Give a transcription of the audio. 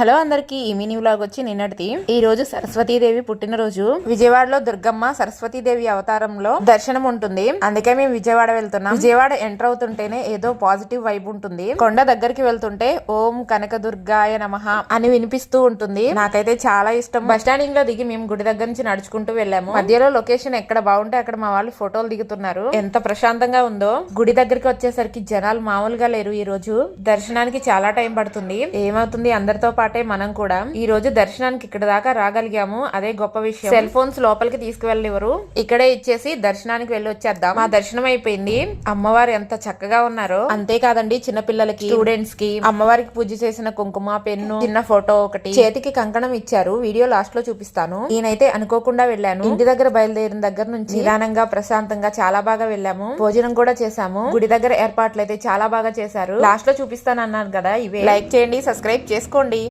Hello అందరికి ఈ mini vlog వచ్చి నిన్నటిది. ఈ రోజు సరస్వతీదేవి పుట్టినరోజు. విజయవాడలో దుర్గమ్మ సరస్వతీదేవి అవతారంలో దర్శనం ఉంటుంది. అందుకే మేము విజయవాడ వెళ్తున్నాం. విజయవాడ ఎంటర్ అవుతుంటేనే ఏదో పాజిటివ్ వైబ్ ఉంటుంది. కొండ దగ్గరికి వెళ్తుంటే ఓం కనకదుర్గాయ నమః అని వినిపిస్తూ ఉంటుంది. నాకైతే చాలా ఇష్టం. బస్ స్టాండింగ్ లో దిగి మేము గుడి దగ్గర నుంచి నడుచుకుంటూ వెళ్ళాము. మధ్యలో లొకేషన్ ఎక్కడ బాగుంటే అక్కడ మా వాళ్ళు ఫోటోలు దిగుతున్నారు. ఎంత ప్రశాంతంగా ఉందో. గుడి దగ్గరికి వచ్చేసరికి జనాలు మామూలుగా లేరు. ఈ రోజు దర్శనానికి చాలా టైం పడుతుంది. ఏమవుతుంది, అందరితో పాటే మనం కూడా ఈ రోజు దర్శనానికి ఇక్కడ దాకా రాగలిగాము. అదే గొప్ప విషయం. సెల్ ఫోన్స్ లోపలికి తీసుకువెళ్ళివరు. ఇక్కడే ఇచ్చేసి దర్శనానికి వెళ్ళి వచ్చేద్దాం. మా దర్శనం అయిపోయింది. అమ్మవారు ఎంత చక్కగా ఉన్నారో. అంతేకాదండి, చిన్నపిల్లలకి, స్టూడెంట్స్ కి అమ్మవారికి పూజ చేసిన కుంకుమ, పెన్ను, చిన్న ఫోటో ఒకటి, చేతికి కంకణం ఇచ్చారు. వీడియో లాస్ట్ లో చూపిస్తాను. నేనైతే అనుకోకుండా వెళ్ళాను. ఇంటి దగ్గర బయలుదేరిన దగ్గర నుంచి నిదానంగా ప్రశాంతంగా చాలా బాగా వెళ్ళాము. భోజనం కూడా చేశాము. గుడి దగ్గర ఏర్పాట్లు అయితే చాలా బాగా చేశారు. లాస్ట్ లో చూపిస్తాను అన్నాను కదా. ఇవే. లైక్ చేయండి, సబ్స్క్రైబ్ చేసుకోండి.